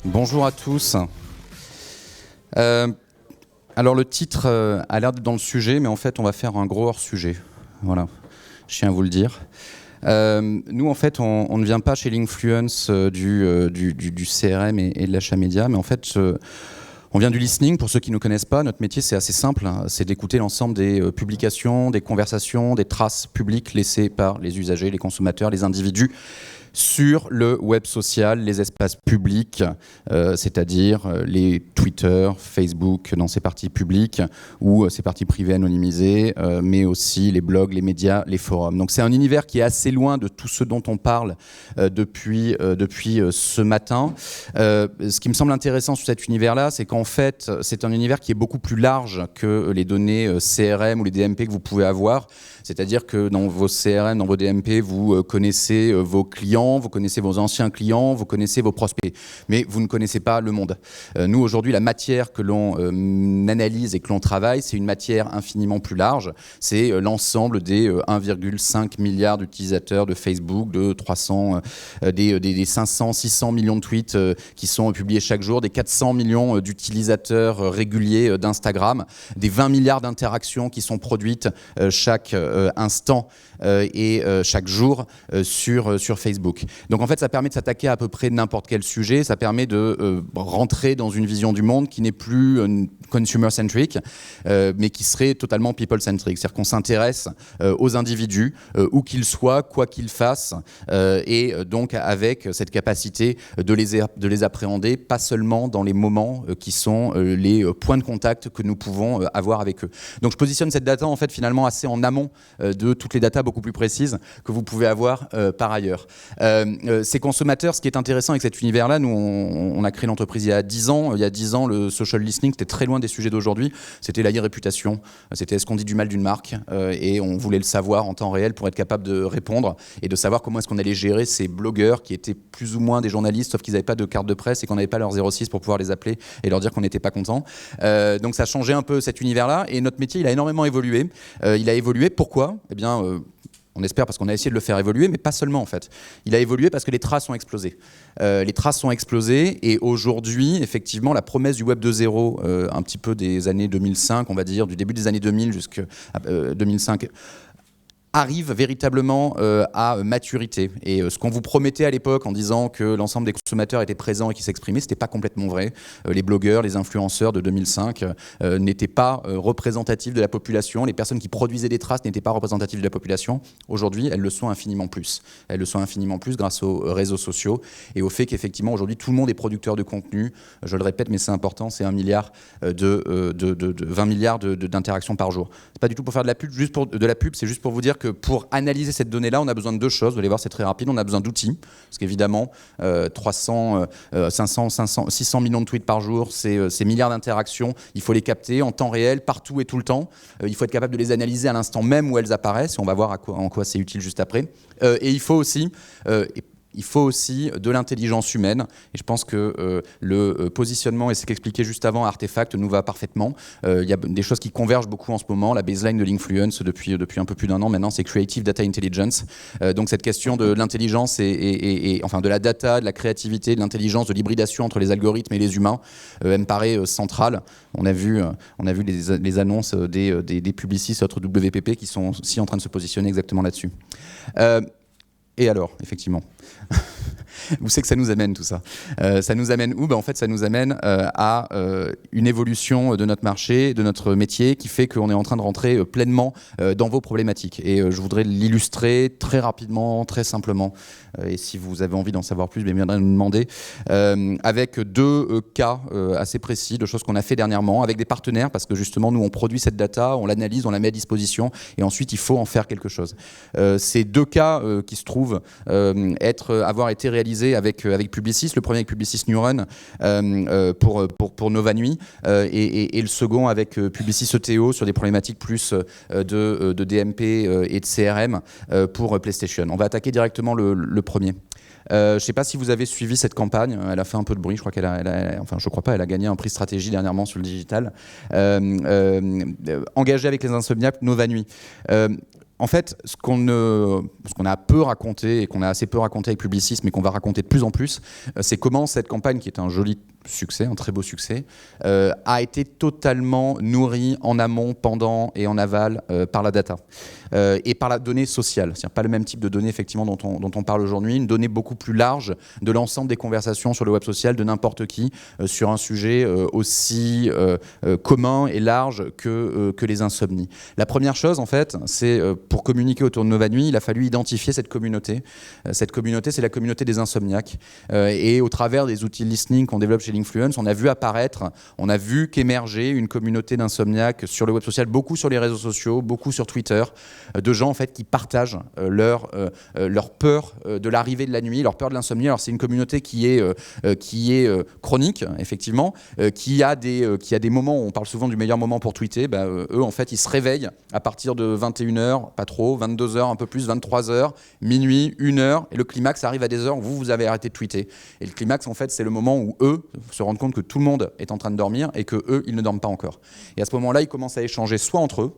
Bonjour à tous. Alors le titre a l'air d'être dans le sujet, mais en fait on va faire un gros hors-sujet. Voilà, je tiens à vous le dire. Nous en fait on ne vient pas chez Linkfluence du CRM et de l'achat média, mais en fait on vient du listening. Pour ceux qui ne connaissent pas, notre métier c'est assez simple, hein, c'est d'écouter l'ensemble des publications, des conversations, des traces publiques laissées par les usagers, les consommateurs, les individus sur le web social, les espaces publics, c'est-à-dire les Twitter, Facebook dans ses parties publiques ou ses parties privées anonymisées, mais aussi les blogs, les médias, les forums. Donc c'est un univers qui est assez loin de tout ce dont on parle depuis ce matin. Ce qui me semble intéressant sur cet univers-là, c'est qu'en fait, c'est un univers qui est beaucoup plus large que les données CRM ou les DMP que vous pouvez avoir. C'est-à-dire que dans vos CRM, dans vos DMP, vous connaissez vos clients, vous connaissez vos anciens clients, vous connaissez vos prospects, mais vous ne connaissez pas le monde. Nous, aujourd'hui, la matière que l'on analyse et que l'on travaille, c'est une matière infiniment plus large. C'est l'ensemble des 1,5 milliard d'utilisateurs de Facebook, de 300, des 500, 600 millions de tweets qui sont publiés chaque jour, des 400 millions d'utilisateurs réguliers d'Instagram, des 20 milliards d'interactions qui sont produites chaque instant et chaque jour sur Facebook. Donc en fait, ça permet de s'attaquer à peu près n'importe quel sujet, ça permet de rentrer dans une vision du monde qui n'est plus consumer-centric, mais qui serait totalement people-centric. C'est-à-dire qu'on s'intéresse aux individus, où qu'ils soient, quoi qu'ils fassent, et donc avec cette capacité de les appréhender, pas seulement dans les moments qui sont les points de contact que nous pouvons avoir avec eux. Donc je positionne cette data en fait finalement assez en amont de toutes les datas beaucoup plus précises que vous pouvez avoir par ailleurs. Ces consommateurs, ce qui est intéressant avec cet univers-là, nous on a créé l'entreprise il y a 10 ans. Il y a 10 ans, le social listening, c'était très loin des sujets d'aujourd'hui. C'était la réputation, c'était est-ce qu'on dit du mal d'une marque, et on voulait le savoir en temps réel pour être capable de répondre et de savoir comment est-ce qu'on allait gérer ces blogueurs qui étaient plus ou moins des journalistes, sauf qu'ils n'avaient pas de carte de presse et qu'on n'avait pas leur 06 pour pouvoir les appeler et leur dire qu'on n'était pas content. Donc ça a changé un peu cet univers-là, et notre métier il a énormément évolué. Il a évolué, pourquoi ? Eh bien, on espère parce qu'on a essayé de le faire évoluer, mais pas seulement en fait. Il a évolué parce que les traces ont explosé. Les traces ont explosé, et aujourd'hui, effectivement, la promesse du Web 2.0, un petit peu des années 2005, on va dire, du début des années 2000 jusqu'à 2005, arrive véritablement à maturité. Et ce qu'on vous promettait à l'époque en disant que l'ensemble des consommateurs étaient présents et qui s'exprimaient, c'était pas complètement vrai. Les blogueurs, les influenceurs de 2005 n'étaient pas représentatifs de la population. Les personnes qui produisaient des traces n'étaient pas représentatives de la population. Aujourd'hui, elles le sont infiniment plus. Elles le sont infiniment plus grâce aux réseaux sociaux et au fait qu'effectivement, aujourd'hui, tout le monde est producteur de contenu. Je le répète, mais c'est important, c'est 20 milliards d'interactions par jour. C'est pas du tout pour faire de la pub, c'est juste pour vous dire que pour analyser cette donnée-là, on a besoin de deux choses. Vous allez voir, c'est très rapide. On a besoin d'outils, parce qu'évidemment, 300, 500, 500, 600 millions de tweets par jour, c'est milliards d'interactions. Il faut les capter en temps réel, partout et tout le temps. Il faut être capable de les analyser à l'instant même où elles apparaissent. On va voir en quoi c'est utile juste après. Et il faut aussi de l'intelligence humaine, et je pense que le positionnement, et c'est qu'expliqué juste avant, Artefact nous va parfaitement. Il y a des choses qui convergent beaucoup en ce moment. La baseline de Linkfluence depuis un peu plus d'un an maintenant, c'est Creative Data Intelligence. Donc cette question de l'intelligence et enfin de la data, de la créativité, de l'intelligence, de l'hybridation entre les algorithmes et les humains, elle me paraît centrale. On a vu les annonces des publicistes, autres WPP, qui sont aussi en train de se positionner exactement là-dessus. Et alors, effectivement, où c'est que ça nous amène tout ça ? Ça nous amène où ? En fait, ça nous amène à une évolution de notre marché, de notre métier, qui fait qu'on est en train de rentrer pleinement dans vos problématiques. Et je voudrais l'illustrer très rapidement, très simplement. Et si vous avez envie d'en savoir plus, bien viendrez nous demander. Avec deux cas assez précis de choses qu'on a fait dernièrement, avec des partenaires, parce que justement, nous, on produit cette data, on l'analyse, on la met à disposition, et ensuite, il faut en faire quelque chose. Ces deux cas qui se trouvent avoir été réalisés avec Publicis, le premier avec Publicis Neuron pour Nova Nuit, et le second avec Publicis ETO sur des problématiques plus de DMP et de CRM pour PlayStation. On va attaquer directement le premier. Je ne sais pas si vous avez suivi cette campagne, elle a fait un peu de bruit, je crois je crois pas, elle a gagné un prix stratégie dernièrement sur le digital. Engagée avec les insomniaques, Nova Nuit. En fait, ce qu'on a peu raconté et qu'on a assez peu raconté avec Publicis, mais qu'on va raconter de plus en plus, c'est comment cette campagne, qui est un joli succès, un très beau succès, a été totalement nourrie en amont, pendant et en aval par la data et par la donnée sociale. C'est-à-dire pas le même type de données effectivement dont on parle aujourd'hui, une donnée beaucoup plus large de l'ensemble des conversations sur le web social de n'importe qui sur un sujet aussi commun et large que les insomnies. La première chose en fait, c'est pour communiquer autour de Nova Nuit, il a fallu identifier cette communauté. Cette communauté, c'est la communauté des insomniaques. Et au travers des outils listening qu'on développe chez Linkfluence, on a vu qu'émerger une communauté d'insomniaques sur le web social, beaucoup sur les réseaux sociaux, beaucoup sur Twitter, de gens en fait qui partagent leur peur de l'arrivée de la nuit, leur peur de l'insomnie. Alors c'est une communauté qui est chronique, effectivement, qui a des moments où on parle souvent du meilleur moment pour tweeter. Eux en fait ils se réveillent à partir de 21h, pas trop, 22h un peu plus, 23h, minuit, 1h, et le climax arrive à des heures où vous avez arrêté de tweeter. Et le climax en fait c'est le moment où eux se rendent compte que tout le monde est en train de dormir et que eux ils ne dorment pas encore. Et à ce moment-là ils commencent à échanger soit entre eux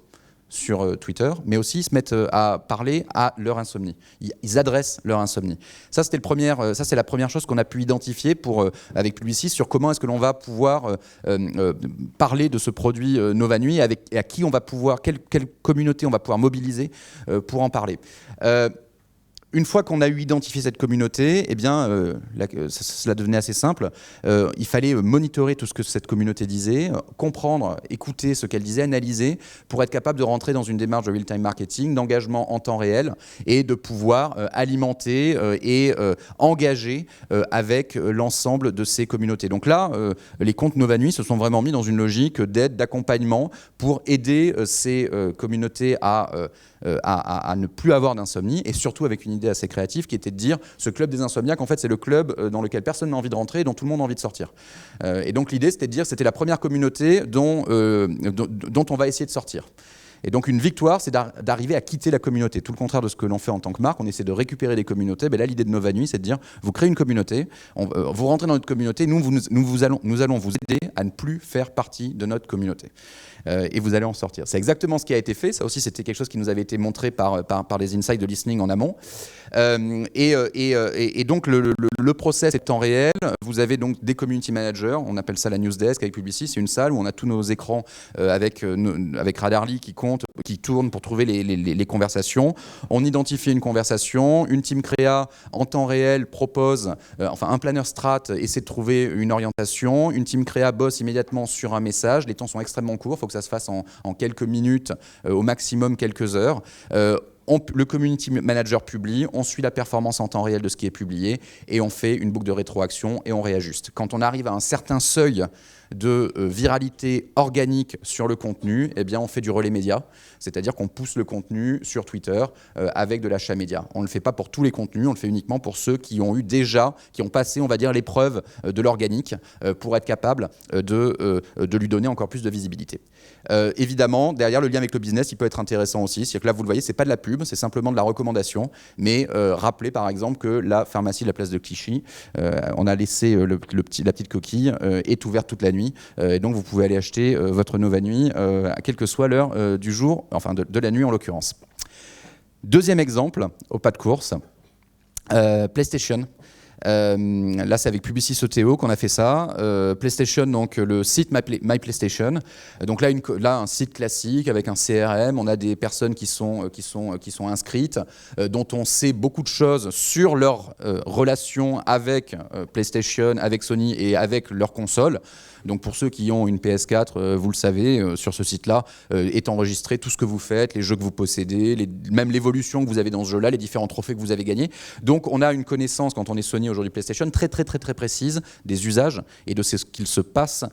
sur Twitter, mais aussi ils se mettent à parler à leur insomnie. Ils adressent leur insomnie. Ça, c'est la première chose qu'on a pu identifier avec Publicis sur comment est-ce que l'on va pouvoir parler de ce produit Nova Nuit et à qui on va pouvoir, quelle communauté on va pouvoir mobiliser pour en parler. Une fois qu'on a eu identifié cette communauté, eh bien, cela devenait assez simple. Il fallait monitorer tout ce que cette communauté disait, comprendre, écouter ce qu'elle disait, analyser, pour être capable de rentrer dans une démarche de real-time marketing, d'engagement en temps réel, et de pouvoir alimenter et engager avec l'ensemble de ces communautés. Donc là, les comptes Nova Nuit se sont vraiment mis dans une logique d'aide, d'accompagnement pour aider ces communautés à ne plus avoir d'insomnie, et surtout avec une idée assez créative qui était de dire ce club des insomniaques, en fait c'est le club dans lequel personne n'a envie de rentrer et dont tout le monde a envie de sortir. Et donc l'idée c'était de dire c'était la première communauté dont on va essayer de sortir. Et donc une victoire, c'est d'arriver à quitter la communauté. Tout le contraire de ce que l'on fait en tant que marque, on essaie de récupérer des communautés. Là, l'idée de Nova Nuit, c'est de dire, vous créez une communauté, vous rentrez dans notre communauté, nous allons vous aider à ne plus faire partie de notre communauté. Et vous allez en sortir. C'est exactement ce qui a été fait. Ça aussi, c'était quelque chose qui nous avait été montré par les insights de listening en amont. Et donc, le process est temps réel. Vous avez donc des community managers. On appelle ça la news desk avec Publicis. C'est une salle où on a tous nos écrans avec Radarly qui tourne pour trouver les conversations. On identifie une conversation. Une team créa en temps réel propose, un planner strat essaie de trouver une orientation. Une team créa bosse immédiatement sur un message. Les temps sont extrêmement courts. Il faut que ça se fasse en quelques minutes, au maximum quelques heures. Le community manager publie, on suit la performance en temps réel de ce qui est publié et on fait une boucle de rétroaction et on réajuste. Quand on arrive à un certain seuil de viralité organique sur le contenu, eh bien on fait du relais média, c'est-à-dire qu'on pousse le contenu sur Twitter avec de l'achat média. On ne le fait pas pour tous les contenus, on le fait uniquement pour ceux qui ont passé, on va dire, l'épreuve de l'organique pour être capable de lui donner encore plus de visibilité. Évidemment, derrière, le lien avec le business, il peut être intéressant aussi. C'est-à-dire que là, vous le voyez, c'est pas de la pub, c'est simplement de la recommandation. Mais rappelez par exemple que la pharmacie de la place de Clichy, on a laissé la petite coquille, est ouverte toute la nuit. Et donc, vous pouvez aller acheter votre Nova Nuit, quelle que soit l'heure du jour, enfin de la nuit en l'occurrence. Deuxième exemple, au pas de course, PlayStation. Là, c'est avec Publicis ETO qu'on a fait ça. PlayStation, donc le site My PlayStation. Donc là, un site classique avec un CRM. On a des personnes qui sont inscrites, dont on sait beaucoup de choses sur leur relation avec PlayStation, avec Sony et avec leur console. Donc pour ceux qui ont une PS4, vous le savez, sur ce site-là est enregistré tout ce que vous faites, les jeux que vous possédez, même l'évolution que vous avez dans ce jeu-là, les différents trophées que vous avez gagnés. Donc on a une connaissance, quand on est Sony aujourd'hui PlayStation, très très très très précise des usages et de ce qu'il se passe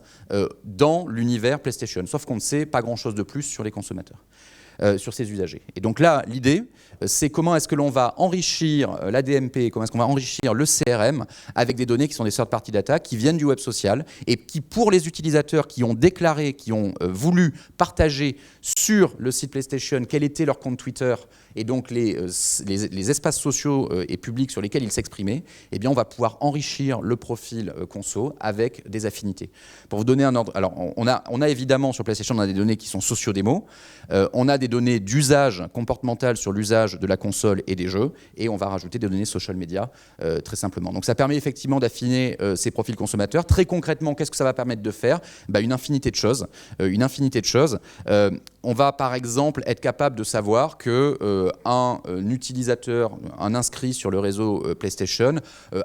dans l'univers PlayStation. Sauf qu'on ne sait pas grand-chose de plus sur les consommateurs. Sur ces usagers. Et donc là, l'idée, c'est comment est-ce que l'on va enrichir l'ADMP, comment est-ce qu'on va enrichir le CRM avec des données qui sont des third-party data, qui viennent du web social et qui, pour les utilisateurs qui ont déclaré, qui ont voulu partager sur le site PlayStation quel était leur compte Twitter et donc les espaces sociaux et publics sur lesquels ils s'exprimaient, eh bien on va pouvoir enrichir le profil conso avec des affinités. Pour vous donner un ordre, alors on a évidemment sur PlayStation on a des données qui sont socio-démos, on a des données d'usage comportemental sur l'usage de la console et des jeux, et on va rajouter des données social media, très simplement. Donc ça permet effectivement d'affiner ces profils consommateurs. Très concrètement, qu'est-ce que ça va permettre de faire? Une infinité de choses. On va par exemple être capable de savoir que un utilisateur, un inscrit sur le réseau PlayStation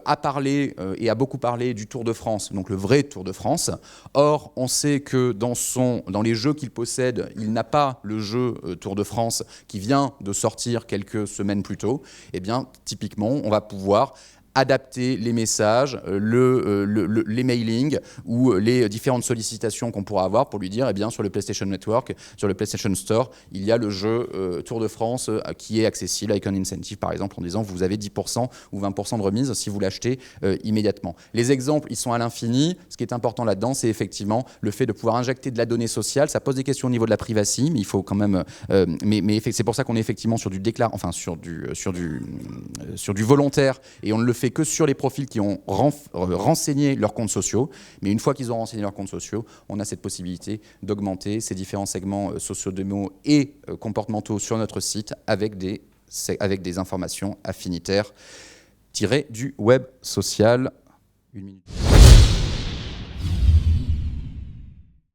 a parlé et a beaucoup parlé du Tour de France, donc le vrai Tour de France. Or, on sait que dans les jeux qu'il possède, il n'a pas le jeu Tour de France qui vient de sortir quelques semaines plus tôt. Eh bien, typiquement, on va pouvoir adapter les messages, les mailings ou les différentes sollicitations qu'on pourra avoir pour lui dire, eh bien, sur le PlayStation Network, sur le PlayStation Store, il y a le jeu Tour de France qui est accessible avec un incentive, par exemple, en disant vous avez 10% ou 20% de remise si vous l'achetez immédiatement. Les exemples, ils sont à l'infini. Ce qui est important là-dedans, c'est effectivement le fait de pouvoir injecter de la donnée sociale. Ça pose des questions au niveau de la privacy, mais il faut quand même... mais c'est pour ça qu'on est effectivement sur du sur du volontaire, et on ne le fait que sur les profils qui ont renseigné leurs comptes sociaux. Mais une fois qu'ils ont renseigné leurs comptes sociaux, on a cette possibilité d'augmenter ces différents segments socio-démo et comportementaux sur notre site avec des informations affinitaires tirées du web social. Une minute.